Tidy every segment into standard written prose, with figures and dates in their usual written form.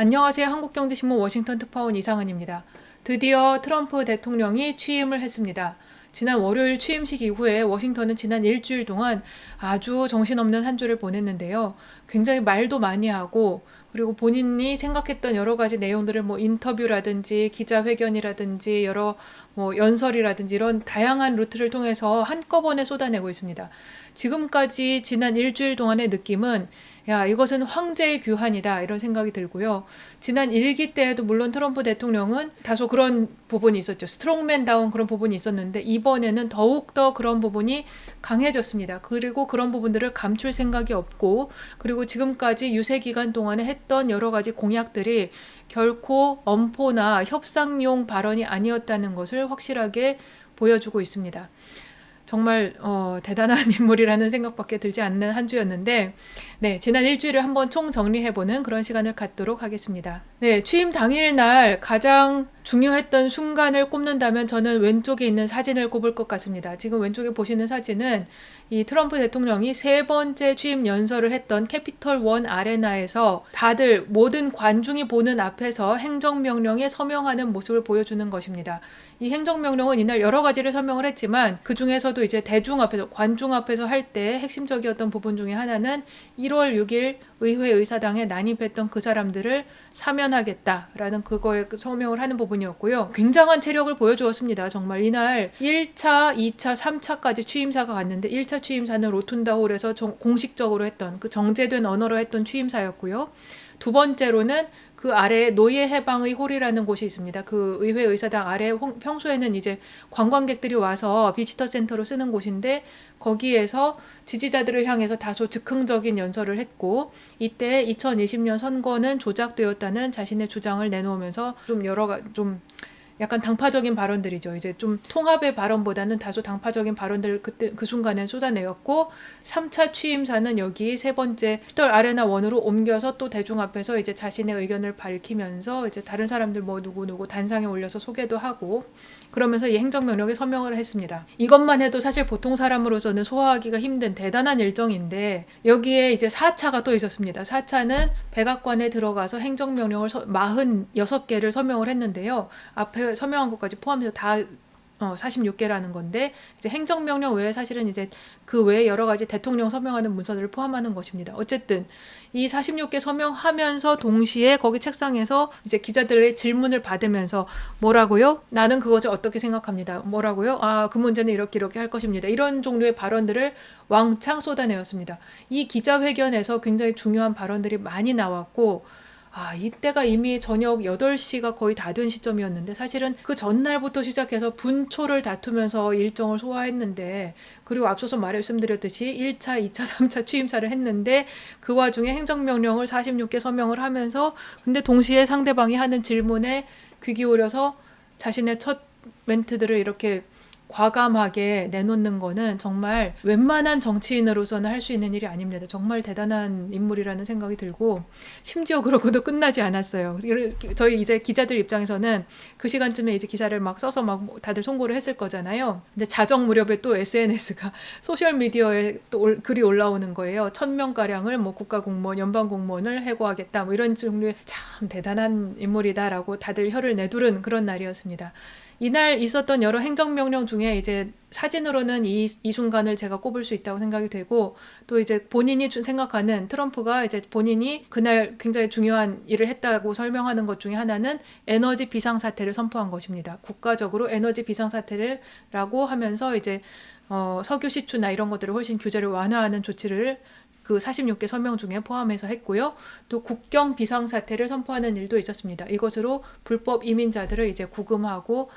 안녕하세요. 한국경제신문 워싱턴 특파원 이상은입니다. 드디어 트럼프 대통령이 취임을 했습니다. 지난 월요일 취임식 이후에 워싱턴은 지난 일주일 동안 아주 정신없는 한 주를 보냈는데요. 굉장히 말도 많이 하고 그리고 본인이 생각했던 여러 가지 내용들을 인터뷰라든지 기자회견이라든지 여러 연설이라든지 이런 다양한 루트를 통해서 한꺼번에 쏟아내고 있습니다. 지금까지 지난 일주일 동안의 느낌은 이것은 황제의 귀환이다 이런 생각이 들고요. 지난 일기 때에도 물론 트럼프 대통령은 다소 그런 부분이 있었죠. 스트롱맨다운 그런 부분이 있었는데 이번에는 더욱더 그런 부분이 강해졌습니다. 그리고 그런 부분들을 감출 생각이 없고 그리고 지금까지 유세 기간 동안에 했던 여러 가지 공약들이 결코 엄포나 협상용 발언이 아니었다는 것을 확실하게 보여주고 있습니다. 정말 대단한 인물이라는 생각밖에 들지 않는 한 주였는데 지난 일주일을 한번 총정리해보는 그런 시간을 갖도록 하겠습니다. 취임 당일날 가장 중요했던 순간을 꼽는다면 저는 왼쪽에 있는 사진을 꼽을 것 같습니다. 지금 왼쪽에 보시는 사진은 이 트럼프 대통령이 세 번째 취임 연설을 했던 캐피털 원 아레나에서 다들 모든 관중이 보는 앞에서 행정명령에 서명하는 모습을 보여주는 것입니다. 이 행정명령은 이날 여러 가지를 설명을 했지만 그 중에서도 이제 대중 앞에서 관중 앞에서 할 때 핵심적이었던 부분 중에 하나는 1월 6일 의회 의사당에 난입했던 그 사람들을 사면하겠다라는 그거에 서명을 하는 부분이었고요. 굉장한 체력을 보여주었습니다. 정말 이날 1차, 2차, 3차까지 취임사가 갔는데 1차 취임사는 로툰다 홀에서 공식적으로 했던 그 정제된 언어로 했던 취임사였고요. 두 번째로는 그 아래에 노예 해방의 홀이라는 곳이 있습니다. 그 의회 의사당 아래 평소에는 이제 관광객들이 와서 비지터 센터로 쓰는 곳인데 거기에서 지지자들을 향해서 다소 즉흥적인 연설을 했고 이때 2020년 선거는 조작되었다는 자신의 주장을 내놓으면서 좀 약간 당파적인 발언들이죠. 이제 좀 통합의 발언보다는 다소 당파적인 발언들을 그때 그 순간에 쏟아내었고 3차 취임사는 여기 세 번째 피털 아레나 원으로 옮겨서 또 대중 앞에서 이제 자신의 의견을 밝히면서 이제 다른 사람들 누구 단상에 올려서 소개도 하고 그러면서 이 행정명령에 서명을 했습니다. 이것만 해도 사실 보통 사람으로서는 소화하기가 힘든 대단한 일정인데 여기에 이제 4차가 또 있었습니다. 4차는 백악관에 들어가서 행정명령을 46개를 서명을 했는데요. 앞에 서명한 것까지 포함해서 다 46개라는 건데 이제 행정명령 외에 사실은 이제 그 외에 여러 가지 대통령 서명하는 문서들을 포함하는 것입니다. 어쨌든 이 46개 서명하면서 동시에 거기 책상에서 이제 기자들의 질문을 받으면서 뭐라고요? 나는 그것을 어떻게 생각합니다. 뭐라고요? 그 문제는 이렇게 할 것입니다. 이런 종류의 발언들을 왕창 쏟아내었습니다. 이 기자회견에서 굉장히 중요한 발언들이 많이 나왔고 이때가 이미 저녁 8시가 거의 다 된 시점이었는데 사실은 그 전날부터 시작해서 분초를 다투면서 일정을 소화했는데 그리고 앞서서 말씀드렸듯이 1차, 2차, 3차 취임사를 했는데 그 와중에 행정명령을 46개 서명을 하면서 근데 동시에 상대방이 하는 질문에 귀 기울여서 자신의 첫 멘트들을 이렇게 과감하게 내놓는 거는 정말 웬만한 정치인으로서는 할 수 있는 일이 아닙니다. 정말 대단한 인물이라는 생각이 들고 심지어 그러고도 끝나지 않았어요. 저희 이제 기자들 입장에서는 그 시간쯤에 이제 기사를 막 써서 막 다들 송고를 했을 거잖아요. 근데 자정 무렵에 또 SNS가 소셜미디어에 또 글이 올라오는 거예요. 1000명가량을 국가공무원, 연방공무원을 해고하겠다 이런 종류의 참 대단한 인물이다라고 다들 혀를 내두른 그런 날이었습니다. 이날 있었던 여러 행정명령 중에 이제 사진으로는 이 순간을 제가 꼽을 수 있다고 생각이 되고 또 이제 본인이 생각하는 트럼프가 이제 본인이 그날 굉장히 중요한 일을 했다고 설명하는 것 중에 하나는 에너지 비상사태를 선포한 것입니다. 국가적으로 에너지 비상사태라고 하면서 이제 석유 시추나 이런 것들을 훨씬 규제를 완화하는 조치를 그 46개 서명 중에 포함해서 했고요. 또 국경 비상사태를 선포하는 일도 있었습니다. 이것으로 불법 이민자들을 이제 구금하고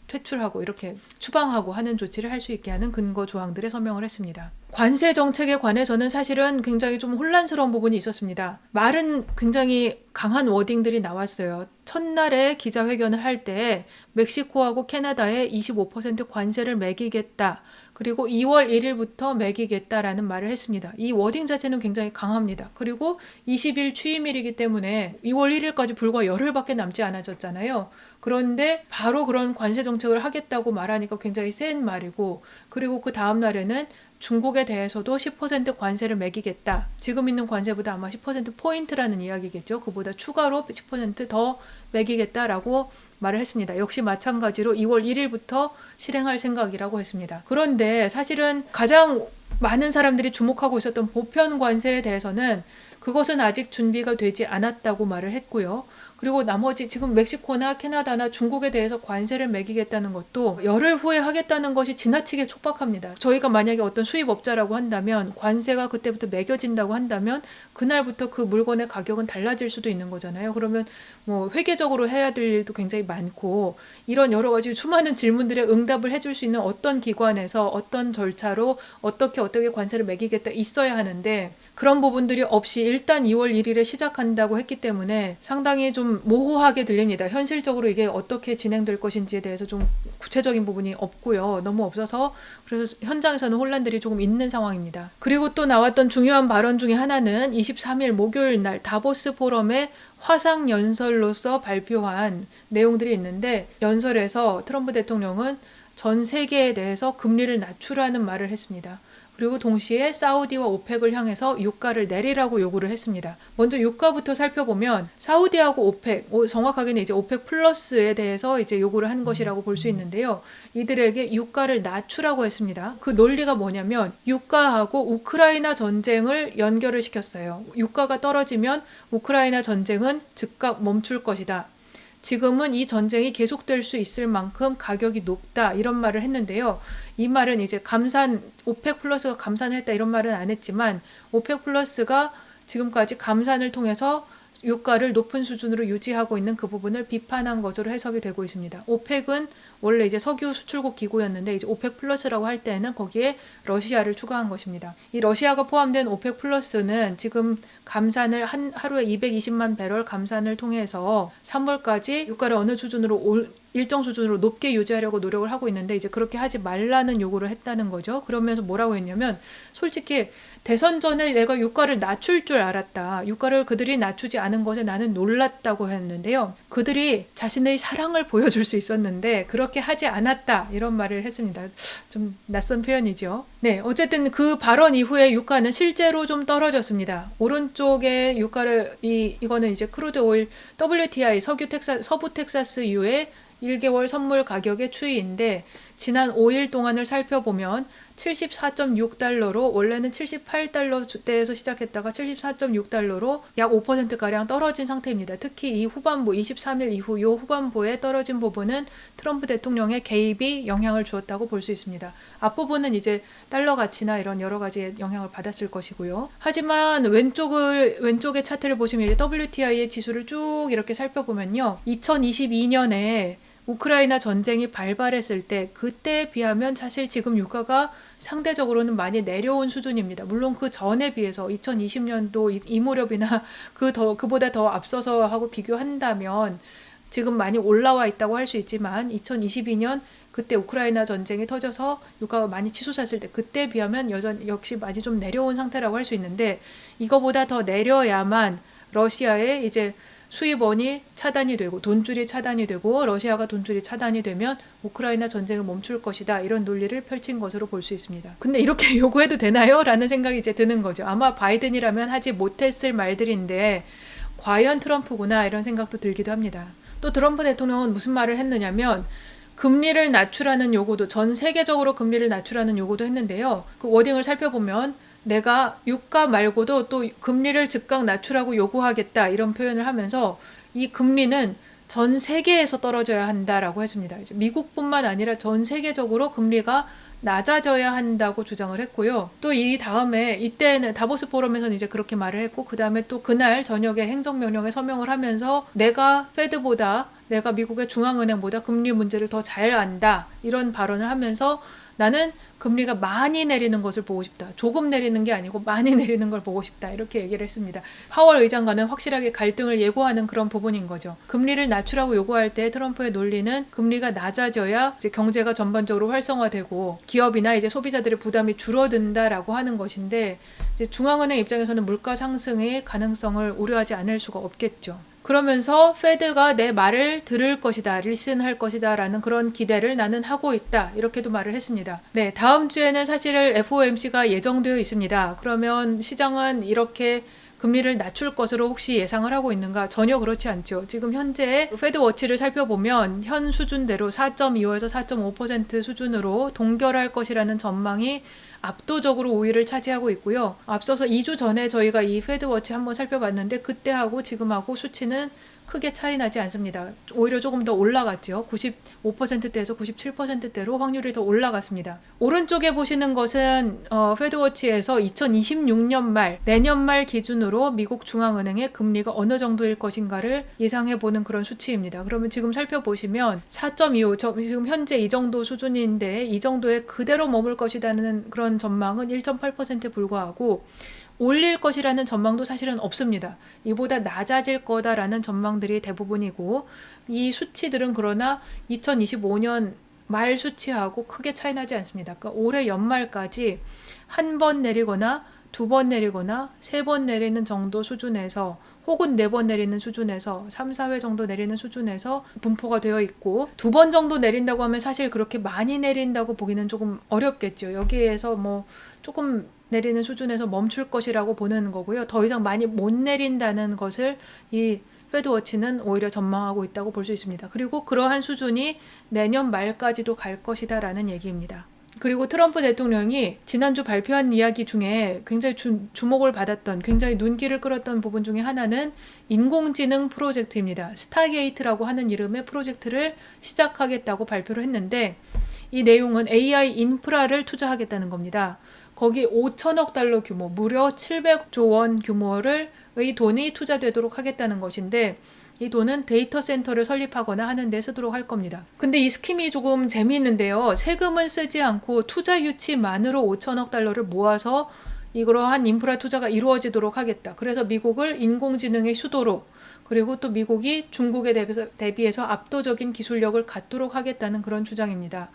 퇴출하고 이렇게 추방하고 하는 조치를 할 수 있게 하는 근거 조항들에 서명을 했습니다. 관세 정책에 관해서는 사실은 굉장히 좀 혼란스러운 부분이 있었습니다. 말은 굉장히 강한 워딩들이 나왔어요. 첫날에 기자회견을 할 때 멕시코하고 캐나다에 25% 관세를 매기겠다. 그리고 2월 1일부터 매기겠다라는 말을 했습니다. 이 워딩 자체는 굉장히 강합니다. 그리고 20일 취임일이기 때문에 2월 1일까지 불과 열흘밖에 남지 않았었잖아요. 그런데 바로 그런 관세 정책을 하겠다고 말하니까 굉장히 센 말이고 그리고 그 다음 날에는 중국에 대해서도 10% 관세를 매기겠다. 지금 있는 관세보다 아마 10%포인트라는 이야기겠죠. 그보다 추가로 10%더 매기겠다라고 말을 했습니다. 역시 마찬가지로 2월 1일부터 실행할 생각이라고 했습니다. 그런데 사실은 가장 많은 사람들이 주목하고 있었던 보편 관세에 대해서는 그것은 아직 준비가 되지 않았다고 말을 했고요. 그리고 나머지 지금 멕시코나 캐나다나 중국에 대해서 관세를 매기겠다는 것도 열흘 후에 하겠다는 것이 지나치게 촉박합니다. 저희가 만약에 어떤 수입업자라고 한다면 관세가 그때부터 매겨진다고 한다면 그날부터 그 물건의 가격은 달라질 수도 있는 거잖아요. 그러면 뭐 회계적으로 해야 될 일도 굉장히 많고 이런 여러 가지 수많은 질문들에 응답을 해줄 수 있는 어떤 기관에서 어떤 절차로 어떻게 관세를 매기겠다 있어야 하는데 그런 부분들이 없이 일단 2월 1일에 시작한다고 했기 때문에 상당히 좀 모호하게 들립니다. 현실적으로 이게 어떻게 진행될 것인지에 대해서 좀 구체적인 부분이 없고요. 너무 없어서 그래서 현장에서는 혼란들이 조금 있는 상황입니다. 그리고 또 나왔던 중요한 발언 중에 하나는 23일 목요일 날 다보스 포럼의 화상 연설로서 발표한 내용들이 있는데 연설에서 트럼프 대통령은 전 세계에 대해서 금리를 낮추라는 말을 했습니다. 그리고 동시에 사우디와 오펙을 향해서 유가를 내리라고 요구를 했습니다. 먼저 유가부터 살펴보면 사우디하고 오펙, 정확하게는 이제 오펙 플러스에 대해서 이제 요구를 한 것이라고 볼 수 있는데요. 이들에게 유가를 낮추라고 했습니다. 그 논리가 뭐냐면 유가하고 우크라이나 전쟁을 연결을 시켰어요. 유가가 떨어지면 우크라이나 전쟁은 즉각 멈출 것이다. 지금은 이 전쟁이 계속될 수 있을 만큼 가격이 높다 이런 말을 했는데요. 이 말은 이제 오펙 플러스가 감산을 했다 이런 말은 안 했지만 오펙 플러스가 지금까지 감산을 통해서 유가를 높은 수준으로 유지하고 있는 그 부분을 비판한 것으로 해석이 되고 있습니다. 오펙은 원래 이제 석유 수출국 기구였는데 이제 오펙 플러스라고 할 때는 거기에 러시아를 추가한 것입니다. 이 러시아가 포함된 오펙 플러스는 지금 감산을 하루에 220만 배럴 감산을 통해서 3월까지 유가를 어느 수준으로 일정 수준으로 높게 유지하려고 노력을 하고 있는데 이제 그렇게 하지 말라는 요구를 했다는 거죠. 그러면서 뭐라고 했냐면 솔직히 대선 전에 내가 유가를 낮출 줄 알았다. 유가를 그들이 낮추지 않은 것에 나는 놀랐다고 했는데요. 그들이 자신의 사랑을 보여줄 수 있었는데 그렇게 하지 않았다. 이런 말을 했습니다. 좀 낯선 표현이죠. 네, 어쨌든 그 발언 이후에 유가는 실제로 좀 떨어졌습니다. 오른쪽에 유가를 이거는 이제 크루드 오일 WTI 서부 텍사스유의 1개월 선물 가격의 추이인데 지난 5일 동안을 살펴보면 74.6달러로 원래는 78달러대에서 시작했다가 74.6달러로 약 5%가량 떨어진 상태입니다. 특히 이 후반부 23일 이후 이 후반부에 떨어진 부분은 트럼프 대통령의 개입이 영향을 주었다고 볼 수 있습니다. 앞부분은 이제 달러 가치나 이런 여러 가지 영향을 받았을 것이고요. 하지만 왼쪽의 차트를 보시면 이제 WTI의 지수를 쭉 이렇게 살펴보면요. 2022년에 우크라이나 전쟁이 발발했을 때 그때에 비하면 사실 지금 유가가 상대적으로는 많이 내려온 수준입니다. 물론 그 전에 비해서 2020년도 이 무렵이나 그보다 더 앞서서 하고 비교한다면 지금 많이 올라와 있다고 할 수 있지만 2022년 그때 우크라이나 전쟁이 터져서 유가가 많이 치솟았을 때 그때에 비하면 역시 많이 좀 내려온 상태라고 할 수 있는데 이거보다 더 내려야만 러시아의 이제 수입원이 차단이 되고 돈줄이 차단이 되고 러시아가 돈줄이 차단이 되면 우크라이나 전쟁을 멈출 것이다. 이런 논리를 펼친 것으로 볼 수 있습니다. 근데 이렇게 요구해도 되나요? 라는 생각이 이제 드는 거죠. 아마 바이든이라면 하지 못했을 말들인데 과연 트럼프구나 이런 생각도 들기도 합니다. 또 트럼프 대통령은 무슨 말을 했느냐면 금리를 낮추라는 요구도 전 세계적으로 금리를 낮추라는 요구도 했는데요. 그 워딩을 살펴보면 내가 유가 말고도 또 금리를 즉각 낮추라고 요구하겠다 이런 표현을 하면서 이 금리는 전 세계에서 떨어져야 한다라고 했습니다. 이제 미국뿐만 아니라 전 세계적으로 금리가 낮아져야 한다고 주장을 했고요. 또 이 다음에 이때는 다보스 포럼에서는 이제 그렇게 말을 했고 그 다음에 또 그날 저녁에 행정명령에 서명을 하면서 내가 미국의 중앙은행보다 금리 문제를 더 잘 안다 이런 발언을 하면서 나는 금리가 많이 내리는 것을 보고 싶다. 조금 내리는 게 아니고 많이 내리는 걸 보고 싶다. 이렇게 얘기를 했습니다. 파월 의장과는 확실하게 갈등을 예고하는 그런 부분인 거죠. 금리를 낮추라고 요구할 때 트럼프의 논리는 금리가 낮아져야 이제 경제가 전반적으로 활성화되고 기업이나 이제 소비자들의 부담이 줄어든다라고 하는 것인데 이제 중앙은행 입장에서는 물가 상승의 가능성을 우려하지 않을 수가 없겠죠. 그러면서 페드가 내 말을 들을 것이다, 리슨할 것이다 라는 그런 기대를 나는 하고 있다, 이렇게도 말을 했습니다. 네, 다음 주에는 사실 FOMC가 예정되어 있습니다. 그러면 시장은 이렇게 금리를 낮출 것으로 혹시 예상을 하고 있는가? 전혀 그렇지 않죠. 지금 현재 페드 워치를 살펴보면 현 수준대로 4.25에서 4.5% 수준으로 동결할 것이라는 전망이 압도적으로 우위를 차지하고 있고요. 앞서서 2주 전에 저희가 이 페드 워치 한번 살펴봤는데 그때하고 지금하고 수치는 크게 차이 나지 않습니다. 오히려 조금 더 올라갔죠. 95%대에서 97%대로 확률이 더 올라갔습니다. 오른쪽에 보시는 것은 페드워치에서 2026년 말, 내년 말 기준으로 미국 중앙은행의 금리가 어느 정도일 것인가를 예상해보는 그런 수치입니다. 그러면 지금 살펴보시면 4.25, 지금 현재 이 정도 수준인데 이 정도에 그대로 머물 것이라는 그런 전망은 1.8%에 불과하고 올릴 것이라는 전망도 사실은 없습니다. 이보다 낮아질 거다라는 전망들이 대부분이고 이 수치들은 그러나 2025년 말 수치하고 크게 차이 나지 않습니다. 그러니까 올해 연말까지 한 번 내리거나 두 번 내리거나 세 번 내리는 정도 수준에서 혹은 네 번 내리는 수준에서 3, 4회 정도 내리는 수준에서 분포가 되어 있고 두 번 정도 내린다고 하면 사실 그렇게 많이 내린다고 보기는 조금 어렵겠죠. 여기에서 뭐 조금 내리는 수준에서 멈출 것이라고 보는 거고요. 더 이상 많이 못 내린다는 것을 이 페드워치는 오히려 전망하고 있다고 볼 수 있습니다. 그리고 그러한 수준이 내년 말까지도 갈 것이다 라는 얘기입니다. 그리고 트럼프 대통령이 지난주 발표한 이야기 중에 굉장히 주목을 받았던, 굉장히 눈길을 끌었던 부분 중에 하나는 인공지능 프로젝트입니다. 스타게이트라고 하는 이름의 프로젝트를 시작하겠다고 발표를 했는데 이 내용은 AI 인프라를 투자하겠다는 겁니다. 거기 5천억 달러 규모, 무려 700조 원 규모의 돈이 투자되도록 하겠다는 것인데 이 돈은 데이터 센터를 설립하거나 하는 데 쓰도록 할 겁니다. 근데 이 스킴이 조금 재미있는데요. 세금은 쓰지 않고 투자 유치만으로 5천억 달러를 모아서 이러한 인프라 투자가 이루어지도록 하겠다. 그래서 미국을 인공지능의 수도로, 그리고 또 미국이 중국에 대비해서 압도적인 기술력을 갖도록 하겠다는 그런 주장입니다.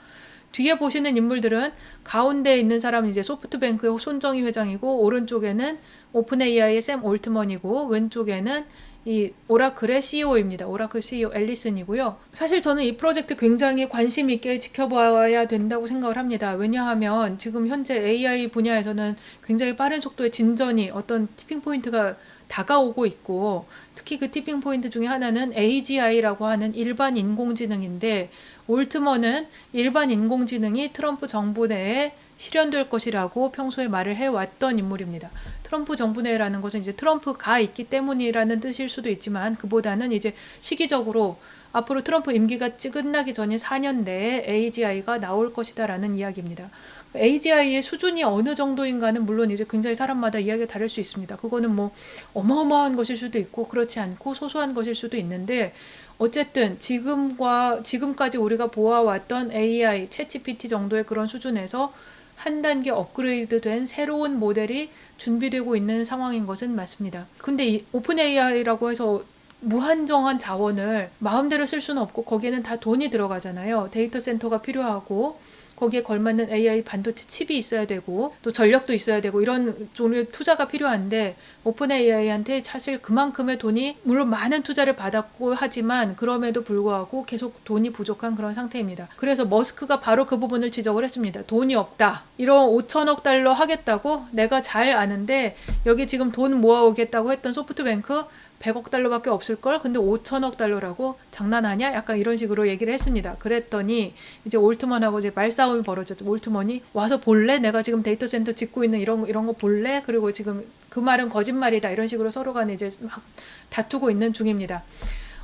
뒤에 보시는 인물들은 가운데 있는 사람은 이제 소프트뱅크의 손정희 회장이고 오른쪽에는 오픈 AI의 샘 올트먼이고 왼쪽에는 이 오라클의 CEO입니다. 오라클 CEO 앨리슨이고요. 사실 저는 이 프로젝트 굉장히 관심 있게 지켜봐야 된다고 생각을 합니다. 왜냐하면 지금 현재 AI 분야에서는 굉장히 빠른 속도의 진전이 어떤 티핑 포인트가 다가오고 있고 특히 그 티핑 포인트 중에 하나는 AGI라고 하는 일반 인공지능인데 올트먼은 일반 인공지능이 트럼프 정부 내에 실현될 것이라고 평소에 말을 해왔던 인물입니다. 트럼프 정부 내라는 것은 이제 트럼프가 있기 때문이라는 뜻일 수도 있지만 그보다는 이제 시기적으로 앞으로 트럼프 임기가 끝나기 전인 4년 내에 AGI가 나올 것이다라는 이야기입니다. AGI의 수준이 어느 정도인가는 물론 이제 굉장히 사람마다 이야기가 다를 수 있습니다. 그거는 뭐 어마어마한 것일 수도 있고 그렇지 않고 소소한 것일 수도 있는데 어쨌든 지금까지 우리가 보아왔던 AI, 챗GPT 정도의 그런 수준에서 한 단계 업그레이드된 새로운 모델이 준비되고 있는 상황인 것은 맞습니다. 근데 이 오픈 AI라고 해서 무한정한 자원을 마음대로 쓸 수는 없고 거기에는 다 돈이 들어가잖아요. 데이터 센터가 필요하고 거기에 걸맞는 AI 반도체 칩이 있어야 되고 또 전력도 있어야 되고 이런 종류의 투자가 필요한데 오픈 AI한테 사실 그만큼의 돈이 물론 많은 투자를 받았고 하지만 그럼에도 불구하고 계속 돈이 부족한 그런 상태입니다. 그래서 머스크가 바로 그 부분을 지적을 했습니다. 돈이 없다. 이런 5천억 달러 하겠다고 내가 잘 아는데 여기 지금 돈 모아오겠다고 했던 소프트뱅크 100억 달러밖에 없을걸? 근데 5천억 달러라고? 장난하냐? 약간 이런 식으로 얘기를 했습니다. 그랬더니 이제 올트먼하고 이제 말싸움이 벌어졌죠. 올트먼이 와서 볼래? 내가 지금 데이터 센터 짓고 있는 이런 거 볼래? 그리고 지금 그 말은 거짓말이다. 이런 식으로 서로 간에 이제 막 다투고 있는 중입니다.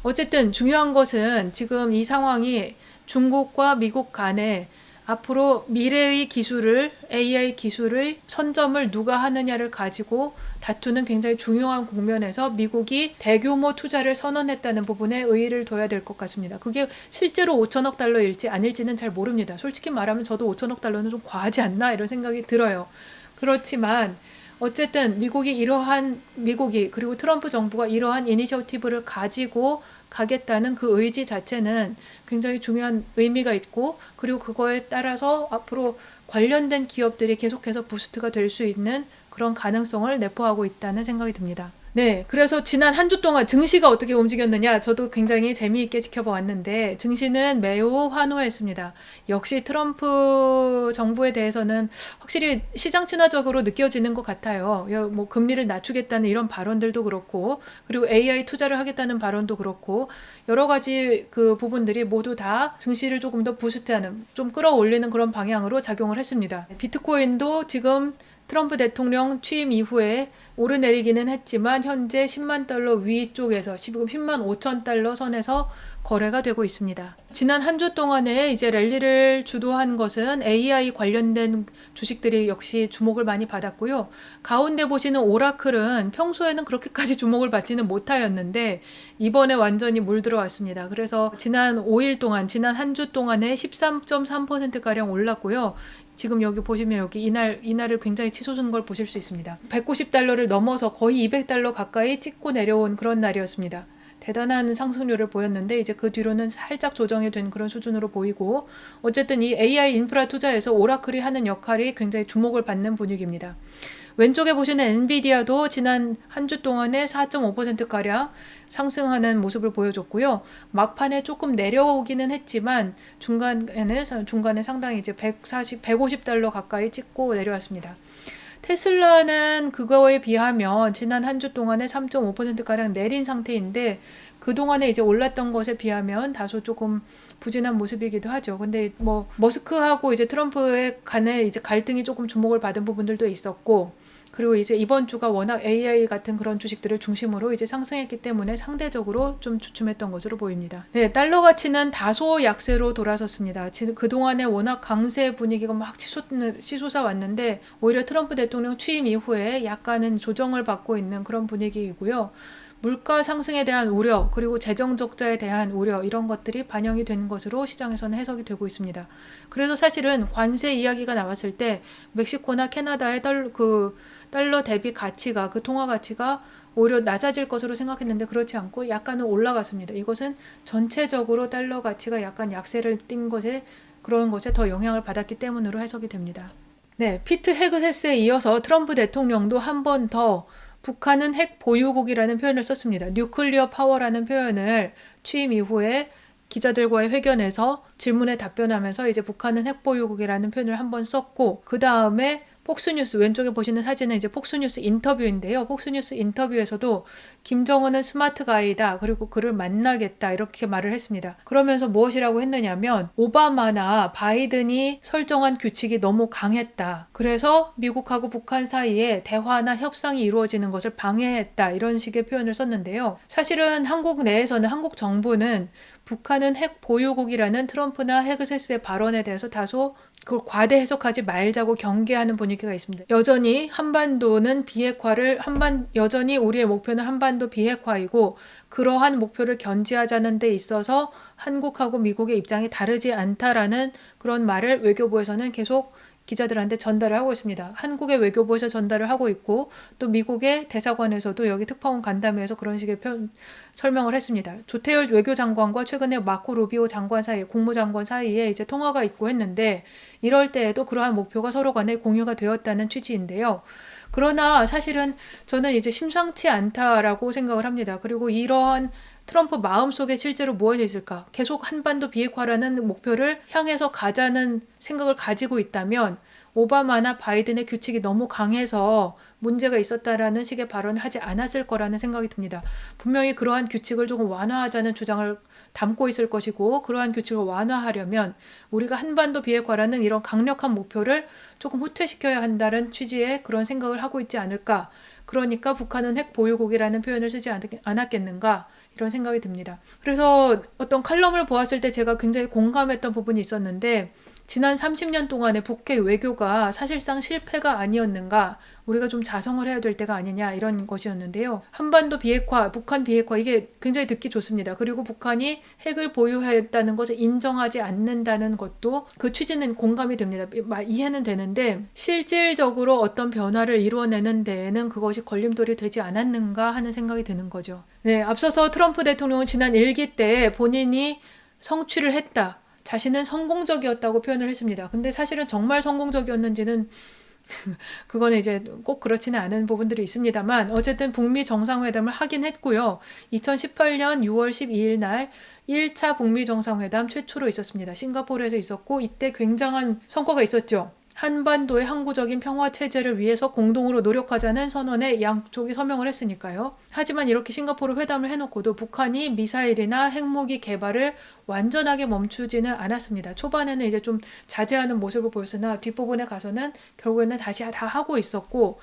어쨌든 중요한 것은 지금 이 상황이 중국과 미국 간에 앞으로 미래의 기술을 AI 기술의 선점을 누가 하느냐를 가지고 다투는 굉장히 중요한 국면에서 미국이 대규모 투자를 선언했다는 부분에 의의를 둬야 될 것 같습니다. 그게 실제로 5천억 달러일지 아닐지는 잘 모릅니다. 솔직히 말하면 저도 5천억 달러는 좀 과하지 않나 이런 생각이 들어요. 그렇지만 어쨌든 미국이 그리고 트럼프 정부가 이러한 이니셔티브를 가지고 가겠다는 그 의지 자체는 굉장히 중요한 의미가 있고 그리고 그거에 따라서 앞으로 관련된 기업들이 계속해서 부스트가 될 수 있는 그런 가능성을 내포하고 있다는 생각이 듭니다. 네, 그래서 지난 한 주 동안 증시가 어떻게 움직였느냐 저도 굉장히 재미있게 지켜보았는데 증시는 매우 환호했습니다. 역시 트럼프 정부에 대해서는 확실히 시장 친화적으로 느껴지는 것 같아요. 뭐 금리를 낮추겠다는 이런 발언들도 그렇고 그리고 AI 투자를 하겠다는 발언도 그렇고 여러 가지 그 부분들이 모두 다 증시를 조금 더 부스트하는 좀 끌어올리는 그런 방향으로 작용을 했습니다. 비트코인도 지금 트럼프 대통령 취임 이후에 오르내리기는 했지만 현재 10만 달러 위쪽에서 지금 10만 5천 달러 선에서 거래가 되고 있습니다. 지난 한 주 동안에 이제 랠리를 주도한 것은 AI 관련된 주식들이 역시 주목을 많이 받았고요. 가운데 보시는 오라클은 평소에는 그렇게까지 주목을 받지는 못하였는데 이번에 완전히 물들어왔습니다. 그래서 지난 5일 동안, 지난 한 주 동안에 13.3%가량 올랐고요. 지금 여기 보시면 여기 이날을 굉장히 치솟은 걸 보실 수 있습니다. 190달러를 넘어서 거의 200달러 가까이 찍고 내려온 그런 날이었습니다. 대단한 상승률을 보였는데 이제 그 뒤로는 살짝 조정이 된 그런 수준으로 보이고 어쨌든 이 AI 인프라 투자에서 오라클이 하는 역할이 굉장히 주목을 받는 분위기입니다. 왼쪽에 보시는 엔비디아도 지난 한 주 동안에 4.5%가량 상승하는 모습을 보여줬고요. 막판에 조금 내려오기는 했지만 중간에 상당히 이제 150달러 가까이 찍고 내려왔습니다. 테슬라는 그거에 비하면 지난 한 주 동안에 3.5%가량 내린 상태인데 그동안에 이제 올랐던 것에 비하면 다소 조금 부진한 모습이기도 하죠. 근데 뭐 머스크하고 이제 트럼프의 간에 이제 갈등이 조금 주목을 받은 부분들도 있었고 그리고 이제 이번 주가 워낙 AI 같은 그런 주식들을 중심으로 이제 상승했기 때문에 상대적으로 좀 주춤했던 것으로 보입니다. 네, 달러 가치는 다소 약세로 돌아섰습니다. 지금 그동안에 워낙 강세 분위기가 막 치솟아 왔는데 오히려 트럼프 대통령 취임 이후에 약간은 조정을 받고 있는 그런 분위기이고요. 물가 상승에 대한 우려 그리고 재정 적자에 대한 우려 이런 것들이 반영이 된 것으로 시장에서는 해석이 되고 있습니다. 그래서 사실은 관세 이야기가 나왔을 때 멕시코나 캐나다의 달러 대비 가치가 그 통화 가치가 오히려 낮아질 것으로 생각했는데 그렇지 않고 약간은 올라갔습니다. 이것은 전체적으로 달러 가치가 약간 약세를 띈 것에 그런 것에 더 영향을 받았기 때문으로 해석이 됩니다. 네, 피트 헤그세스에 이어서 트럼프 대통령도 한 번 더 북한은 핵 보유국이라는 표현을 썼습니다. 뉴클리어 파워라는 표현을 취임 이후에 기자들과의 회견에서 질문에 답변하면서 이제 북한은 핵 보유국이라는 표현을 한 번 썼고 그 다음에 폭스뉴스 왼쪽에 보시는 사진은 이제 폭스뉴스 인터뷰인데요. 폭스뉴스 인터뷰에서도 김정은은 스마트 가이다. 그리고 그를 만나겠다. 이렇게 말을 했습니다. 그러면서 무엇이라고 했느냐면 오바마나 바이든이 설정한 규칙이 너무 강했다. 그래서 미국하고 북한 사이에 대화나 협상이 이루어지는 것을 방해했다. 이런 식의 표현을 썼는데요. 사실은 한국 내에서는 한국 정부는 북한은 핵 보유국이라는 트럼프나 헤그세스의 발언에 대해서 다소 그걸 과대 해석하지 말자고 경계하는 분위기가 있습니다. 여전히 여전히 우리의 목표는 한반도 비핵화이고 그러한 목표를 견지하자는 데 있어서 한국하고 미국의 입장이 다르지 않다라는 그런 말을 외교부에서는 계속 기자들한테 전달을 하고 있습니다. 한국의 외교부에서 전달을 하고 있고 또 미국의 대사관에서도 여기 특파원 간담회에서 그런 식의 설명을 했습니다. 조태열 외교장관과 최근에 마코 루비오 장관 사이에 국무장관 사이에 이제 통화가 있고 했는데 이럴 때에도 그러한 목표가 서로 간에 공유가 되었다는 취지인데요. 그러나 사실은 저는 이제 심상치 않다라고 생각을 합니다. 그리고 이러한 트럼프 마음속에 실제로 무엇이 있을까? 계속 한반도 비핵화라는 목표를 향해서 가자는 생각을 가지고 있다면 오바마나 바이든의 규칙이 너무 강해서 문제가 있었다라는 식의 발언을 하지 않았을 거라는 생각이 듭니다. 분명히 그러한 규칙을 조금 완화하자는 주장을 담고 있을 것이고 그러한 규칙을 완화하려면 우리가 한반도 비핵화라는 이런 강력한 목표를 조금 후퇴시켜야 한다는 취지의 그런 생각을 하고 있지 않을까. 그러니까 북한은 핵 보유국이라는 표현을 쓰지 않았겠는가 이런 생각이 듭니다. 그래서 어떤 칼럼을 보았을 때 제가 굉장히 공감했던 부분이 있었는데 지난 30년 동안의 북핵 외교가 사실상 실패가 아니었는가 우리가 좀 자성을 해야 될 때가 아니냐 이런 것이었는데요. 한반도 비핵화, 북한 비핵화 이게 굉장히 듣기 좋습니다. 그리고 북한이 핵을 보유했다는 것을 인정하지 않는다는 것도 그 취지는 공감이 됩니다. 이해는 되는데 실질적으로 어떤 변화를 이루어내는 데에는 그것이 걸림돌이 되지 않았는가 하는 생각이 드는 거죠. 네, 앞서서 트럼프 대통령은 지난 일기 때 본인이 성취를 했다. 자신은 성공적이었다고 표현을 했습니다. 근데 사실은 정말 성공적이었는지는 그거는 이제 꼭 그렇지는 않은 부분들이 있습니다만 어쨌든 북미 정상회담을 하긴 했고요. 2018년 6월 12일 날 1차 북미 정상회담 최초로 있었습니다. 싱가포르에서 있었고 이때 굉장한 성과가 있었죠. 한반도의 항구적인 평화 체제를 위해서 공동으로 노력하자는 선언에 양쪽이 서명을 했으니까요. 하지만 이렇게 싱가포르 회담을 해놓고도 북한이 미사일이나 핵무기 개발을 완전하게 멈추지는 않았습니다. 초반에는 이제 좀 자제하는 모습을 보였으나 뒷부분에 가서는 결국에는 다시 다 하고 있었고,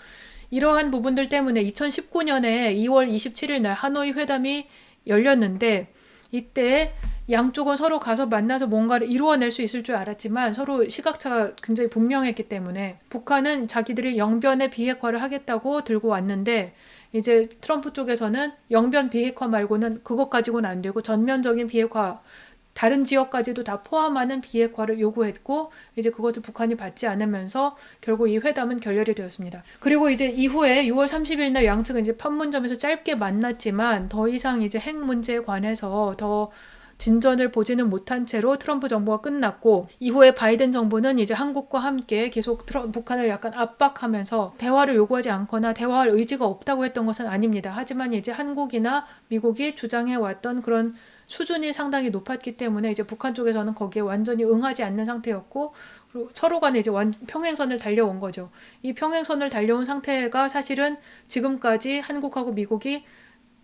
이러한 부분들 때문에 2019년에 2월 27일 날 하노이 회담이 열렸는데 이때 양쪽은 서로 가서 만나서 뭔가를 이루어낼 수 있을 줄 알았지만 서로 시각차가 굉장히 분명했기 때문에 북한은 자기들이 영변의 비핵화를 하겠다고 들고 왔는데 이제 트럼프 쪽에서는 영변 비핵화 말고는 그것 가지고는 안 되고 전면적인 비핵화, 다른 지역까지도 다 포함하는 비핵화를 요구했고 이제 그것을 북한이 받지 않으면서 결국 이 회담은 결렬이 되었습니다. 그리고 이제 이후에 6월 30일 날 양측은 이제 판문점에서 짧게 만났지만 더 이상 이제 핵 문제에 관해서 더 진전을 보지는 못한 채로 트럼프 정부가 끝났고, 이후에 바이든 정부는 이제 한국과 함께 계속 북한을 약간 압박하면서 대화를 요구하지 않거나 대화할 의지가 없다고 했던 것은 아닙니다. 하지만 이제 한국이나 미국이 주장해왔던 그런 수준이 상당히 높았기 때문에 이제 북한 쪽에서는 거기에 완전히 응하지 않는 상태였고, 그리고 서로 간에 이제 평행선을 달려온 거죠. 이 평행선을 달려온 상태가 사실은 지금까지 한국하고 미국이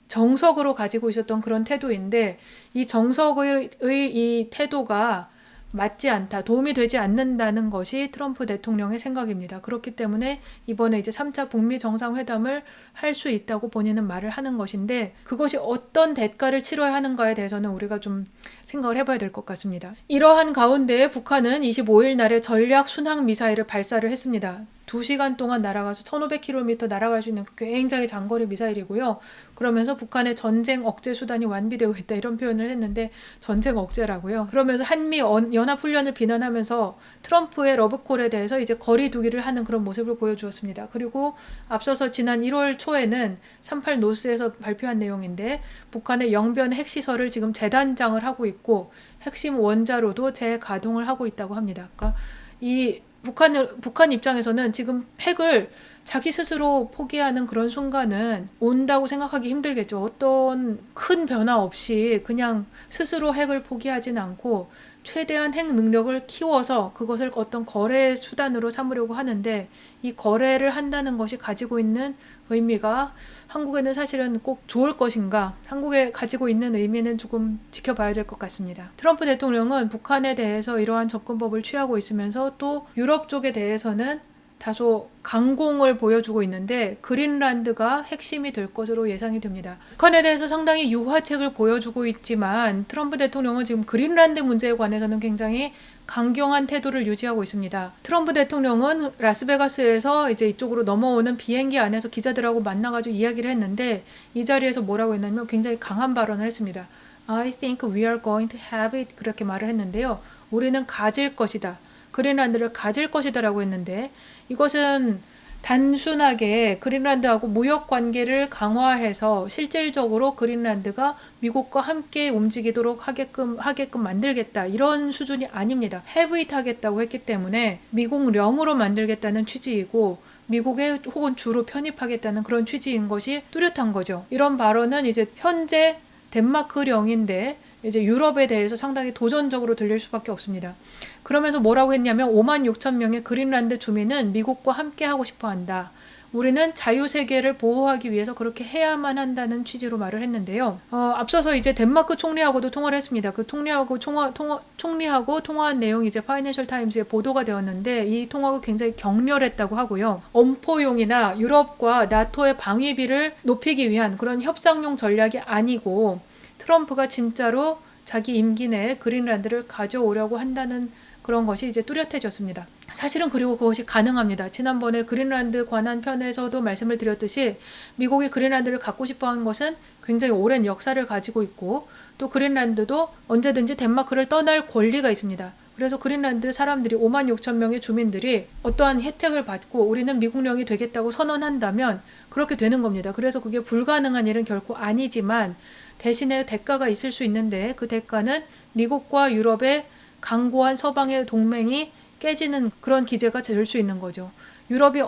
정석으로 가지고 있었던 그런 태도인데, 이 정석의 이 태도가 맞지 않다, 도움이 되지 않는다는 것이 트럼프 대통령의 생각입니다. 그렇기 때문에 이번에 이제 3차 북미 정상회담을 할 수 있다고 본인은 말을 하는 것인데, 그것이 어떤 대가를 치러야 하는가에 대해서는 우리가 좀 생각을 해봐야 될 것 같습니다. 이러한 가운데 북한은 25일 날에 전략 순항 미사일을 발사를 했습니다. 2시간 동안 날아가서 1500km 날아갈 수 있는 굉장히 장거리 미사일이고요. 그러면서 북한의 전쟁 억제 수단이 완비되고 있다 이런 표현을 했는데, 전쟁 억제라고요. 그러면서 한미 연합훈련을 비난하면서 트럼프의 러브콜에 대해서 이제 거리 두기를 하는 그런 모습을 보여주었습니다. 그리고 앞서서 지난 1월 초에는 38 노스에서 발표한 내용인데, 북한의 영변 핵시설을 지금 재단장을 하고 있고 핵심 원자로도 재가동을 하고 있다고 합니다. 그러니까 이 북한 입장에서는 지금 핵을 자기 스스로 포기하는 그런 순간은 온다고 생각하기 힘들겠죠. 어떤 큰 변화 없이 그냥 스스로 핵을 포기하진 않고 최대한 핵 능력을 키워서 그것을 어떤 거래 수단으로 삼으려고 하는데, 이 거래를 한다는 것이 가지고 있는 의미가 한국에는 사실은 꼭 좋을 것인가, 한국에 가지고 있는 의미는 조금 지켜봐야 될 것 같습니다. 트럼프 대통령은 북한에 대해서 이러한 접근법을 취하고 있으면서 또 유럽 쪽에 대해서는 다소 강공을 보여주고 있는데, 그린란드가 핵심이 될 것으로 예상이 됩니다. 북한에 대해서 상당히 유화책을 보여주고 있지만 트럼프 대통령은 지금 그린란드 문제에 관해서는 굉장히 강경한 태도를 유지하고 있습니다. 트럼프 대통령은 라스베가스에서 이제 이쪽으로 넘어오는 비행기 안에서 기자들하고 만나가지고 이야기를 했는데, 이 자리에서 뭐라고 했냐면 굉장히 강한 발언을 했습니다. I think we are going to have it, 그렇게 말을 했는데요. 우리는 가질 것이다, 그린란드를 가질 것이다 라고 했는데, 이것은 단순하게 그린란드하고 무역 관계를 강화해서 실질적으로 그린란드가 미국과 함께 움직이도록 하게끔 만들겠다 이런 수준이 아닙니다. have it 하겠다고 했기 때문에 미국령으로 만들겠다는 취지이고 미국에 혹은 주로 편입하겠다는 그런 취지인 것이 뚜렷한 거죠. 이런 발언은 이제 현재 덴마크령인데 이제 유럽에 대해서 상당히 도전적으로 들릴 수밖에 없습니다. 그러면서 뭐라고 했냐면 5만 6천 명의 그린란드 주민은 미국과 함께 하고 싶어 한다. 우리는 자유세계를 보호하기 위해서 그렇게 해야만 한다는 취지로 말을 했는데요. 앞서서 이제 덴마크 총리하고도 통화를 했습니다. 그 총리하고 통화한 내용이 이제 파이낸셜 타임즈에 보도가 되었는데, 이 통화가 굉장히 격렬했다고 하고요. 엄포용이나 유럽과 나토의 방위비를 높이기 위한 그런 협상용 전략이 아니고 트럼프가 진짜로 자기 임기 내에 그린란드를 가져오려고 한다는 그런 것이 이제 뚜렷해졌습니다. 사실은 그리고 그것이 가능합니다. 지난번에 그린란드 관한 편에서도 말씀을 드렸듯이 미국이 그린란드를 갖고 싶어하는 것은 굉장히 오랜 역사를 가지고 있고, 또 그린란드도 언제든지 덴마크를 떠날 권리가 있습니다. 그래서 그린란드 사람들이 5만 6천 명의 주민들이 어떠한 혜택을 받고 우리는 미국령이 되겠다고 선언한다면 그렇게 되는 겁니다. 그래서 그게 불가능한 일은 결코 아니지만 대신에 대가가 있을 수 있는데, 그 대가는 미국과 유럽의 강고한 서방의 동맹이 깨지는 그런 기제가 될 수 있는 거죠. 유럽이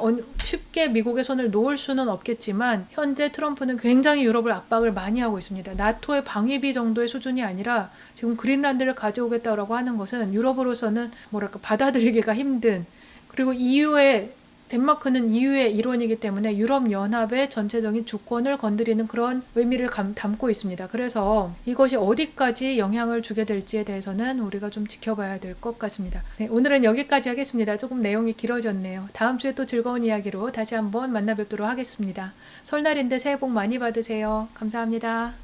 쉽게 미국의 손을 놓을 수는 없겠지만 현재 트럼프는 굉장히 유럽을 압박을 많이 하고 있습니다. 나토의 방위비 정도의 수준이 아니라 지금 그린란드를 가져오겠다고 하는 것은 유럽으로서는 뭐랄까 받아들이기가 힘든, 그리고 덴마크는 EU의 일원이기 때문에 유럽연합의 전체적인 주권을 건드리는 그런 의미를 담고 있습니다. 그래서 이것이 어디까지 영향을 주게 될지에 대해서는 우리가 좀 지켜봐야 될 것 같습니다. 네, 오늘은 여기까지 하겠습니다. 조금 내용이 길어졌네요. 다음 주에 또 즐거운 이야기로 다시 한번 만나 뵙도록 하겠습니다. 설날인데 새해 복 많이 받으세요. 감사합니다.